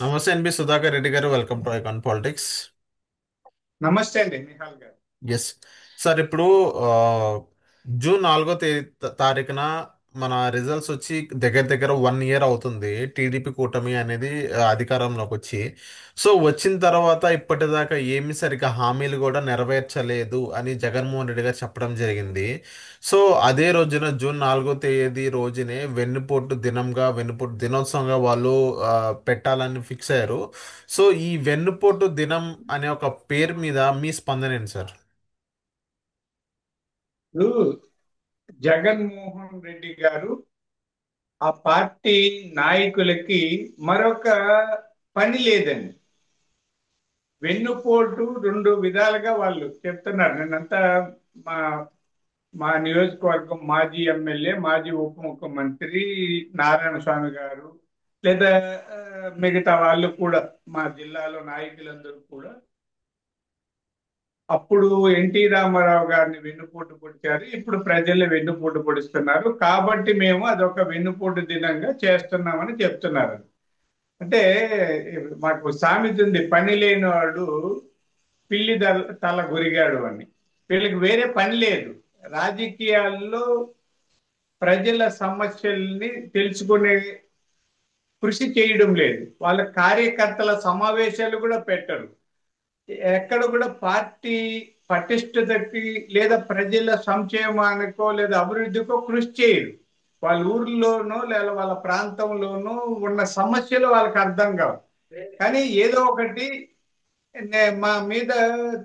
నమస్తే ఎన్బి సుధాకర్ రెడ్డి గారు, welcome to icon politics. నమస్తే అండి నిహాల్ గారు. Yes sir. ఇప్పుడు ఆ, జూన్ 4వ తారీఖున మన రిజల్ట్స్ వచ్చి దగ్గర దగ్గర 1 ఇయర్ అవుతుంది టీడీపీ కూటమి అనేది అధికారంలోకి వచ్చి. సో వచ్చిన తర్వాత ఇప్పటిదాకా ఏమి సరిగ్గా హామీలు కూడా నెరవేర్చలేదు అని జగన్మోహన్ రెడ్డి గారు చెప్పడం జరిగింది. సో అదే రోజున జూన్ 4వ తేదీ రోజునే వెన్నుపోటు దినోత్సవంగా వాళ్ళు పెట్టాలని ఫిక్స్ అయ్యారు. సో ఈ వెన్నుపోటు దినం అనే ఒక పేరు మీద మీ స్పందన ఏంటి సార్? ఇప్పుడు జగన్మోహన్ రెడ్డి గారు ఆ పార్టీ నాయకులకి మరొక పని లేదండి. వెన్నుపోటు రెండు విధాలుగా వాళ్ళు చెప్తున్నారు. నిన్నంతా మా మా నియోజకవర్గం మాజీ ఎమ్మెల్యే, మాజీ ఉప ముఖ్యమంత్రి నారాయణ స్వామి గారు, లేదా మిగతా వాళ్ళు కూడా, మా జిల్లాలో నాయకులందరూ కూడా అప్పుడు ఎన్టీ రామారావు గారిని వెన్నుపోటు పొడిచారు, ఇప్పుడు ప్రజల్ని వెన్నుపోటు పొడుస్తున్నారు, కాబట్టి మేము అదొక వెన్నుపోటు దినంగా చేస్తున్నామని చెప్తున్నారు. అంటే మాకు సామెత ఉంది, పని లేని వాడు తల గురిగాడు అని. వీళ్ళకి వేరే పని లేదు. రాజకీయాల్లో ప్రజల సమస్యల్ని తెలుసుకునే కృషి చేయడం లేదు. వాళ్ళ కార్యకర్తల సమావేశాలు కూడా పెట్టరు. ఎక్కడ కూడా పార్టీ పటిష్టతకి లేదా ప్రజల సంక్షేమానికో లేదా అభివృద్ధికో కృషి చేయరు. వాళ్ళ ఊర్లోనో లేదా వాళ్ళ ప్రాంతంలోనో ఉన్న సమస్యలు వాళ్ళకి అర్థం కావు. కానీ ఏదో ఒకటి మా మీద,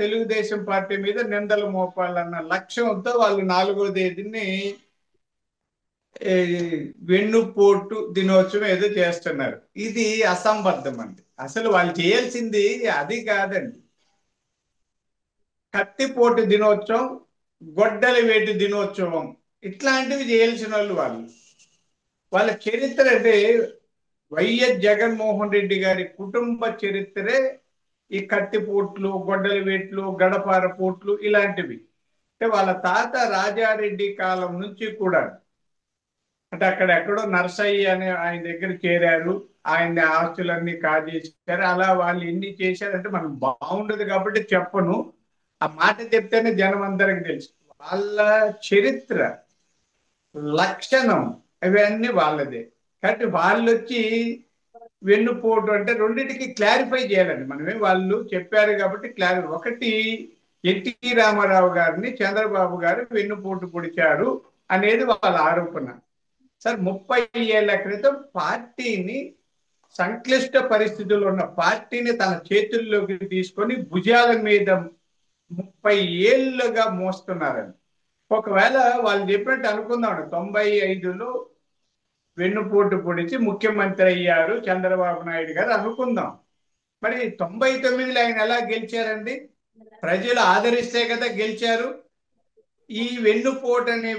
తెలుగుదేశం పార్టీ మీద నిందలు మోపాలన్న లక్ష్యంతో వాళ్ళు 4వ తేదీని ఈ వెన్నుపోటు దినోత్సవం ఏదో చేస్తున్నారు. ఇది అసంబద్ధం అండి. అసలు వాళ్ళు చేయాల్సింది అది కాదండి. కత్తిపోటు దినోత్సవం, గొడ్డలి వేటు దినోత్సవం ఇట్లాంటివి చేయాల్సిన వాళ్ళు. వాళ్ళ చరిత్ర అంటే వైఎస్ జగన్మోహన్ రెడ్డి గారి కుటుంబ చరిత్రే ఈ కత్తిపోట్లు, గొడ్డలి వేట్లు, గడపార పోట్లు ఇలాంటివి. అంటే వాళ్ళ తాత రాజారెడ్డి కాలం నుంచి కూడా, అంటే అక్కడ ఎక్కడో నర్సయ్య అనే ఆయన దగ్గర చేరారు, ఆయన ఆస్తులన్నీ కాజేశారు. అలా వాళ్ళు ఎన్ని చేశారంటే మనకు బాగుండదు కాబట్టి చెప్పను. ఆ మాట చెప్తేనే జనం అందరికి తెలుసు. వాళ్ళ చరిత్ర, లక్షణం ఇవన్నీ వాళ్ళదే. కాబట్టి వాళ్ళు వచ్చి వెన్నుపోటు అంటే రెండింటికి క్లారిఫై చేయాలండి మనమే. వాళ్ళు చెప్పారు కాబట్టి ఒకటి, ఎన్టీ రామారావు గారిని చంద్రబాబు గారు వెన్నుపోటు పొడిచారు అనేది వాళ్ళ ఆరోపణ. సార్, 30 ఏళ్ల క్రితం పార్టీని, సంక్లిష్ట పరిస్థితుల్లో ఉన్న పార్టీని తన చేతుల్లోకి తీసుకొని భుజాల మీద 30 ఏళ్లుగా మోస్తున్నారని. ఒకవేళ వాళ్ళు చెప్పినట్టు అనుకుందాం, 95లో వెన్నుపోటు పొడిచి ముఖ్యమంత్రి అయ్యారు చంద్రబాబు నాయుడు గారు అనుకుందాం. మరి 99లో ఆయన ఎలా గెలిచారండి? ప్రజలు ఆదరిస్తే కదా గెలిచారు. ఈ వెన్నుపోటని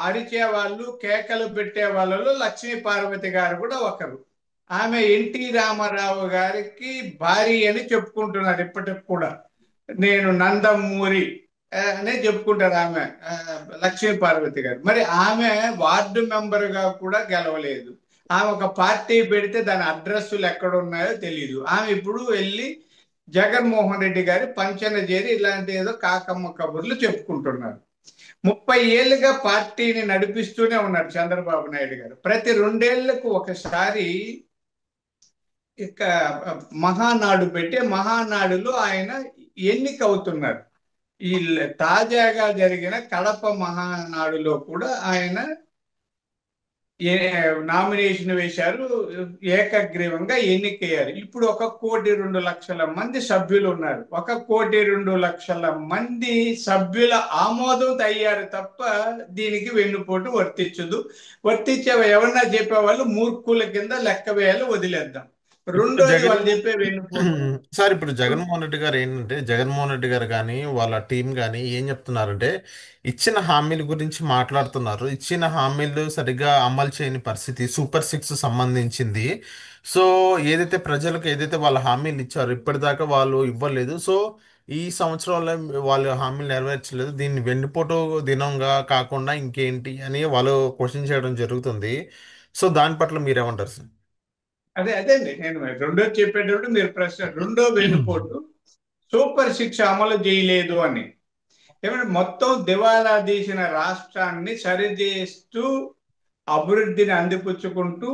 అరిచే వాళ్ళు, కేకలు పెట్టే వాళ్ళలో లక్ష్మీ పార్వతి గారు కూడా ఒకరు. ఆమె ఎన్టీ రామారావు గారికి భార్య అని చెప్పుకుంటున్నారు ఇప్పటికి కూడా. నేను నందమూరి అనే చెప్పుకుంటారు ఆమె, లక్ష్మీ పార్వతి గారు. మరి ఆమె వార్డు మెంబర్ గా కూడా గెలవలేదు. ఆమె ఒక పార్టీ పెడితే దాని అడ్రస్లు ఎక్కడ ఉన్నాయో తెలియదు. ఆమె ఇప్పుడు వెళ్ళి జగన్మోహన్ రెడ్డి గారి పంచన చేరి ఇలాంటి ఏదో కాకమ్మ కబుర్లు చెప్పుకుంటున్నారు. 30 ఏళ్ళుగా పార్టీని నడిపిస్తూనే ఉన్నారు చంద్రబాబు నాయుడు గారు. ప్రతి 2 ఏళ్లకు ఒకసారి ఇక మహానాడు పెట్టి మహానాడులో ఆయన ఎన్నిక అవుతున్నారు. ఈ తాజాగా జరిగిన కడప మహానాడులో కూడా ఆయన ఏ నామినేషన్ వేశారు, ఏకగ్రీవంగా ఎన్నికయ్యారు. ఇప్పుడు 1,02,00,000 మంది సభ్యులు ఉన్నారు. 1,02,00,000 మంది సభ్యుల ఆమోదం అయ్యారు తప్ప దీనికి వెన్నుపోటు వర్తించదు. వర్తించే ఎవరన్నా చెప్పేవాళ్ళు మూర్ఖుల కింద లెక్క వేయాలి, వదిలేద్దాం. ఇప్పుడు రెండోది వాళ్ళు జగన్మోహన్ చెప్పే వెన్నుపోటు. సార్, ఇప్పుడు జగన్మోహన్ రెడ్డి గారు ఏంటంటే, జగన్మోహన్ రెడ్డి గారు కానీ వాళ్ళ టీం కానీ ఏం చెప్తున్నారంటే, ఇచ్చిన హామీల గురించి మాట్లాడుతున్నారు. ఇచ్చిన హామీలు సరిగ్గా అమలు చేయని పరిస్థితి, సూపర్ 6 సంబంధించింది. సో ఏదైతే ప్రజలకు ఏదైతే వాళ్ళ హామీలు ఇచ్చారో ఇప్పటిదాకా వాళ్ళు ఇవ్వలేదు. సో ఈ సంవత్సరంలో వాళ్ళు హామీలు నెరవేర్చలేదు. దీన్ని వెన్నుపోటు దినంగా కాకుండా ఇంకేంటి అని వాళ్ళు క్వశ్చన్ చేయడం జరుగుతుంది. సో దాని పట్ల మీరేమంటారు సార్? అదేండి నేను రెండోది చెప్పేటప్పుడు మీరు ప్రశ్న రెండో వెన్నుపోటు సూపర్ సిక్స్ అమలు చేయలేదు అని. ఏమంటే మొత్తం దివాలా తీసిన రాష్ట్రాన్ని సరిచేస్తూ అభివృద్ధిని అందిపుచ్చుకుంటూ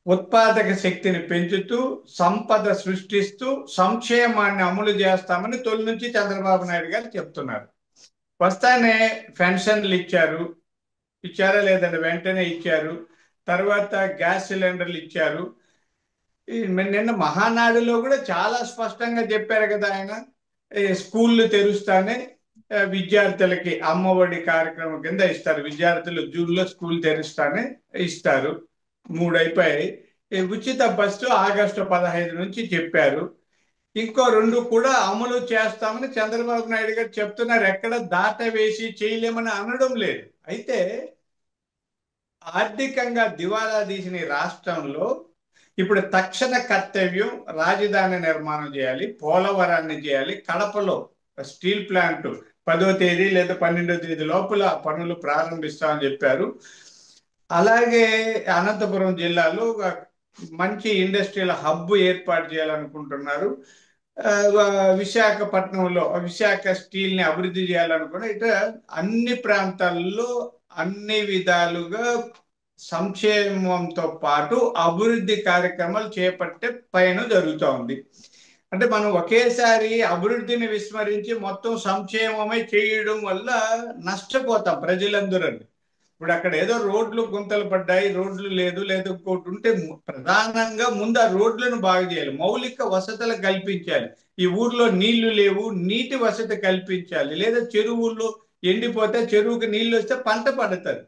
ఉత్పాదక శక్తిని పెంచుతూ సంపద సృష్టిస్తూ సంక్షేమాన్ని అమలు చేస్తామని తొలి నుంచి చంద్రబాబు నాయుడు గారు చెప్తున్నారు. వస్తానే పెన్షన్లు ఇచ్చారు. ఇచ్చారా లేదండి? వెంటనే ఇచ్చారు. తర్వాత గ్యాస్ సిలిండర్లు ఇచ్చారు. నిన్న మహానాడులో కూడా చాలా స్పష్టంగా చెప్పారు కదా ఆయన. స్కూళ్ళు తెరుస్తానే విద్యార్థులకి అమ్మఒడి కార్యక్రమం కింద ఇస్తారు. విద్యార్థులు జూన్లో స్కూల్ తెరుస్తానే ఇస్తారు. మూడు అయిపోయాయి. ఉచిత బస్సు ఆగస్టు 15 నుంచి చెప్పారు. ఇంకో రెండు కూడా అమలు చేస్తామని చంద్రబాబు నాయుడు గారు చెప్తున్నారు. ఎక్కడ దాట వేసి చేయలేమని అనడం లేదు. అయితే ఆర్థికంగా దివాలా తీసిన ఈ రాష్ట్రంలో ఇప్పుడు తక్షణ కర్తవ్యం రాజధాని నిర్మాణం చేయాలి, పోలవరాన్ని చేయాలి, కడపలో స్టీల్ ప్లాంట్ 10వ తేదీ లేదా 12వ తేదీ లోపల పనులు ప్రారంభిస్తామని చెప్పారు. అలాగే అనంతపురం జిల్లాలో ఒక మంచి ఇండస్ట్రియల్ హబ్ ఏర్పాటు చేయాలనుకుంటున్నారు. విశాఖపట్నంలో విశాఖ స్టీల్ ని అభివృద్ధి చేయాలనుకున్న ఇట్లా అన్ని ప్రాంతాల్లో అన్ని విధాలుగా సంక్షేమంతో పాటు అభివృద్ధి కార్యక్రమాలు చేపట్టే పైన జరుగుతూ ఉంది. అంటే మనం ఒకేసారి అభివృద్ధిని విస్మరించి మొత్తం సంక్షేమమే చేయడం వల్ల నష్టపోతాం ప్రజలందరూ. ఇప్పుడు అక్కడ ఏదో రోడ్లు గుంతలు పడ్డాయి, రోడ్లు లేదు లేదు ఇంకోటి ఉంటే ప్రధానంగా ముందు ఆ రోడ్లను బాగు చేయాలి, మౌలిక వసతులు కల్పించాలి. ఈ ఊర్లో నీళ్లు లేవు, నీటి వసతి కల్పించాలి. లేదా చెరువుల్లో ఎండిపోతే చెరువుకి నీళ్లు వస్తే పంట పడుతుంది.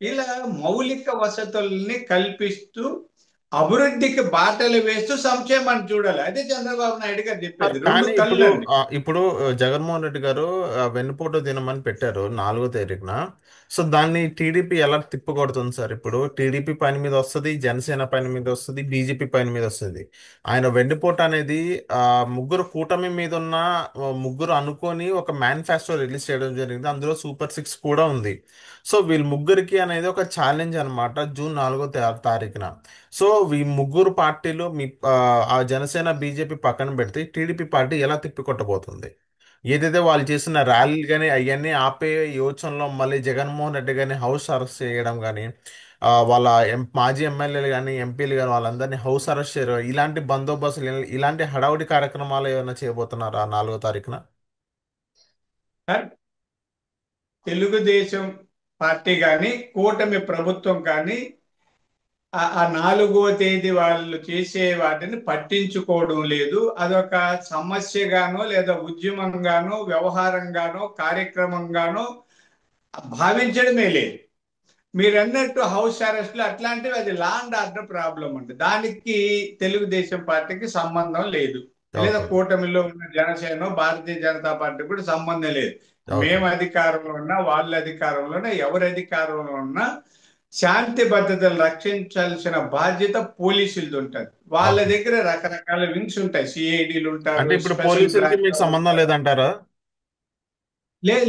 ఇలా మౌలిక వసతుల్ని కల్పిస్తూ అభివృద్ధికి బాటలు వేస్తూ సంక్షేమాన్ని చూడాలి. అదే చంద్రబాబు నాయుడు గారు సార్ చెప్పేది. రెండు కానీ కళ్ళు అండి. ఇప్పుడు జగన్మోహన్ రెడ్డి గారు వెన్నుపోటు దినమని పెట్టారు 4వ తారీఖున. సో దాన్ని టీడీపీ ఎలా తిప్పుకొడుతుంది సార్? ఇప్పుడు టీడీపీ పైన మీద వస్తుంది, జనసేన పైన మీద వస్తుంది, బీజేపీ పైన మీద వస్తుంది. ఆయన వెన్నుపోటు అనేది ఆ, ముగ్గురు కూటమి మీద ఉన్న ముగ్గురు అనుకొని ఒక మేనిఫెస్టో రిలీజ్ చేయడం జరిగింది. అందులో సూపర్ సిక్స్ కూడా ఉంది. సో వీళ్ళు ముగ్గురికి అనేది ఒక ఛాలెంజ్ అన్నమాట జూన్ 4వ తారీఖున. సో ఈ ముగ్గురు పార్టీలు ఆ జనసేన బీజేపీ పక్కన పెడితే టీడీపీ పార్టీ ఎలా తిప్పికొట్టబోతుంది? ఏదైతే వాళ్ళు చేసిన ర్యాలీలు కానీ అవన్నీ ఆపే యోచనలో మళ్ళీ జగన్మోహన్ రెడ్డి గారిని హౌస్ అరెస్ట్ చేయడం కానీ వాళ్ళ మాజీ ఎమ్మెల్యేలు కానీ ఎంపీలు కానీ వాళ్ళందరినీ హౌస్ అరెస్ట్ చేయడం, ఇలాంటి బందోబస్తులు ఇలాంటి హడావుడి కార్యక్రమాలు ఏమైనా చేయబోతున్నారా 4వ తారీఖున? తెలుగుదేశం పార్టీ కానీ కూటమి ప్రభుత్వం కానీ ఆ 4వ తేదీ వాళ్ళు చేసే వాటిని పట్టించుకోవడం లేదు. అదొక సమస్యగానో లేదా ఉద్యమంగానో వ్యవహారంగానో కార్యక్రమంగానో భావించడమే లేదు. మీరు అన్నట్టు హౌస్ అరెస్ట్లు అట్లాంటివి అది లా అండ్ ఆర్డర్ ప్రాబ్లం అండి. దానికి తెలుగుదేశం పార్టీకి సంబంధం లేదు. లేదా ఓకే. కూటమిలో ఉన్న జనసేన భారతీయ జనతా పార్టీ కూడా సంబంధం లేదు. ఓకే. మేము అధికారంలో ఉన్నా వాళ్ళ అధికారంలో ఉన్నా ఎవరి అధికారంలో ఉన్నా శాంతి భద్రతలు రక్షించాల్సిన బాధ్యత పోలీసులది ఉంటుంది. వాళ్ళ ఓకే. దగ్గర రకరకాల వింగ్స్ ఉంటాయి. సిఐడిలు ఉంటారు, అంటే ఇప్పుడు స్పెషల్ పోలీసులకి బ్రాంచ్ మీకు వాళ్ళు సంబంధం ఉంటారు. లేదంటారా?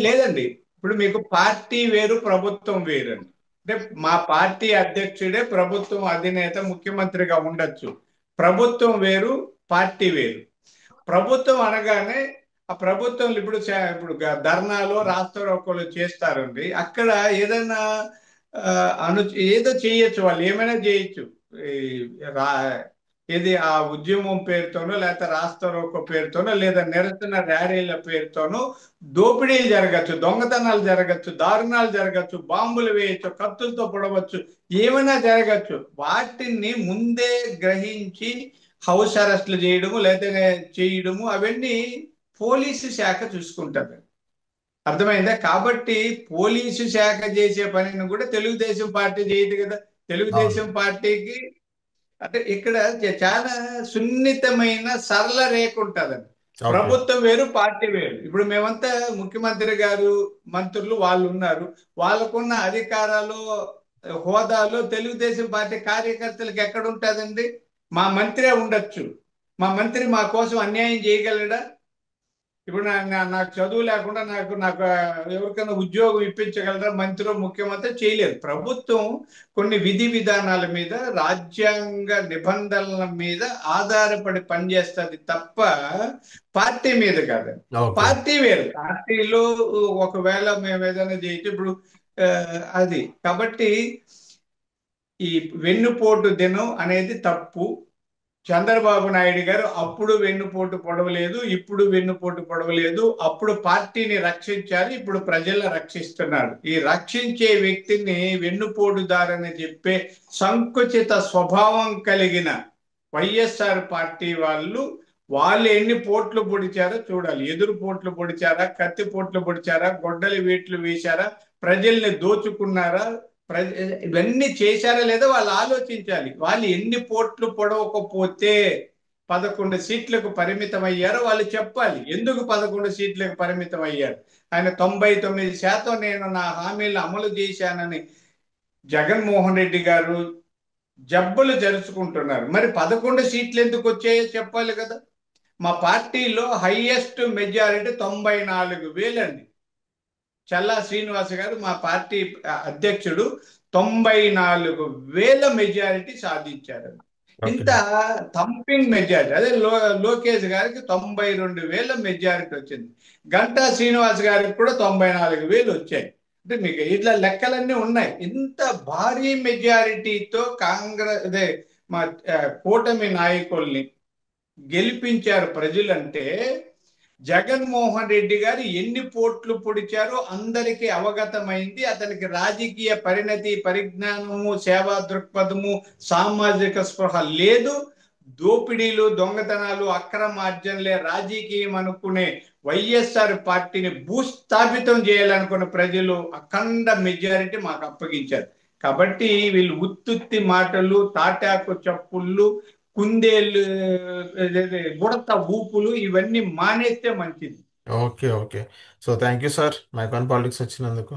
లేదండి. ఇప్పుడు మీకు పార్టీ వేరు, ప్రభుత్వం వేరు అండి. అంటే మా పార్టీ అధ్యక్షుడే ప్రభుత్వం అధినేత ముఖ్యమంత్రిగా ఉండొచ్చు. ప్రభుత్వం వేరు, పార్టీ వేరు. ప్రభుత్వం అనగానే ఆ ప్రభుత్వం ఇప్పుడు ధర్నాలు రాస్తారోకోలు చేస్తారండి. అక్కడ ఏదైనా ఆ, అను ఏదో చేయొచ్చు, వాళ్ళు ఏమైనా చేయొచ్చు. ఈ రా ఇది ఆ ఉద్యమం పేరుతోనో లేకపోతే రాస్తారోకో పేరుతోనో లేదా నిరసన ర్యాలీల పేరుతోనో దోపిడీలు జరగచ్చు, దొంగతనాలు జరగచ్చు, దారుణాలు జరగచ్చు, బాంబులు వేయచ్చు, కత్తులతో పొడవచ్చు, ఏమైనా జరగచ్చు. వాటిని ముందే గ్రహించి హౌస్ అరెస్ట్లు చేయడము లేదా చేయడము అవన్నీ పోలీసు శాఖ చూసుకుంటారు. అర్థమైందా? కాబట్టి పోలీసు శాఖ చేసే పనిని కూడా తెలుగుదేశం పార్టీ చేయదు కదా. అవును. తెలుగుదేశం పార్టీకి అంటే ఇక్కడ చాలా సున్నితమైన సరళ రేఖ ఉంటుందండి. ఓకే. ప్రభుత్వం వేరు, పార్టీ వేరు. ఇప్పుడు మేమంతా ముఖ్యమంత్రి గారు, మంత్రులు వాళ్ళు ఉన్నారు. వాళ్ళకున్న అధికారాలు, హోదాలో తెలుగుదేశం పార్టీ కార్యకర్తలకు ఎక్కడ ఉంటుందండి? మా మంత్రే ఉండొచ్చు. మా మంత్రి మా కోసం అన్యాయం చేయగలడా? ఇప్పుడు నాకు చదువు లేకుండా నాకు ఎవరికైనా ఉద్యోగం ఇప్పించగలరా మంత్రి ముఖ్యమంత్రి? చేయలేదు. ప్రభుత్వం కొన్ని విధి విధానాల మీద, రాజ్యాంగ నిబంధనల మీద ఆధారపడి పనిచేస్తుంది తప్ప పార్టీ మీద కాదు. ఓకే. పార్టీ వేరు. పార్టీలో ఒకవేళ మేము ఏదైనా చేయొచ్చు ఇప్పుడు. ఆ, అది కాబట్టి ఈ వెన్నుపోటు దినం అనేది తప్పు. చంద్రబాబు నాయుడు గారు అప్పుడు వెన్నుపోటు పొడవలేదు, ఇప్పుడు వెన్నుపోటు పొడవలేదు. అప్పుడు పార్టీని రక్షించారు, ఇప్పుడు ప్రజలను రక్షిస్తున్నారు. ఈ రక్షించే వ్యక్తిని వెన్నుపోటుదారని చెప్పే సంకుచిత స్వభావం కలిగిన వైఎస్ఆర్ పార్టీ వాళ్ళు ఎన్ని పోట్లు పొడిచారో చూడాలి. ఎదురు పోట్లు పొడిచారా, కత్తి పోట్లు పొడిచారా, గొడ్డలి వేట్లు వేశారా, ప్రజల్ని దోచుకున్నారా, ప్రజ ఇవన్నీ చేశారా లేదా వాళ్ళు ఆలోచించాలి. వాళ్ళు ఎన్ని పోట్లు పొడవకపోతే 11 సీట్లకు పరిమితం అయ్యారో వాళ్ళు చెప్పాలి. ఎందుకు 11 సీట్లకు పరిమితం అయ్యారు? ఆయన 99% నేను నా హామీలు అమలు చేశానని జగన్మోహన్ రెడ్డి గారు జబ్బులు జరుచుకుంటున్నారు. మరి 11 సీట్లు ఎందుకు వచ్చాయో చెప్పాలి కదా. మా పార్టీలో హైయెస్ట్ మెజారిటీ 94,000 అండి. చల్లా శ్రీనివాస్ గారు మా పార్టీ అధ్యక్షుడు 94,000 మెజారిటీ సాధించారు. ఓకే. ఇంత థంపింగ్ మెజారిటీ. అదే లోకేష్ గారికి 92,000 మెజారిటీ వచ్చింది. గంటా శ్రీనివాస్ గారికి కూడా 94,000 వచ్చాయి. అంటే మీకు ఇట్లా లెక్కలన్నీ ఉన్నాయి. ఇంత భారీ మెజారిటీతో కాంగ్రెస్ అదే మా కూటమి నాయకుల్ని గెలిపించారు ప్రజలంటే జగన్మోహన్ రెడ్డి గారు ఎన్ని పోట్లు పొడిచారో అందరికీ అవగతమైంది. అతనికి రాజకీయ పరిణతి, పరిజ్ఞానము, సేవా దృక్పథము, సామాజిక స్పృహ లేదు. దోపిడీలు, దొంగతనాలు, అక్రమార్జనలే రాజకీయం అనుకునే వైఎస్ఆర్ పార్టీని భూస్థాపితం చేయాలనుకున్న ప్రజలు అఖండ మెజారిటీ మాకు అప్పగించారు. కాబట్టి వీళ్ళు ఉత్తుత్తి మాటలు, తాటాకు చప్పుళ్ళు, కుందేళ్ళు, బుడత ఊపులు ఇవన్నీ మానేస్తే మంచిది. Okay. Okay. So thank you sir మైకాన్ పాలిటిక్స్ వచ్చినందుకు.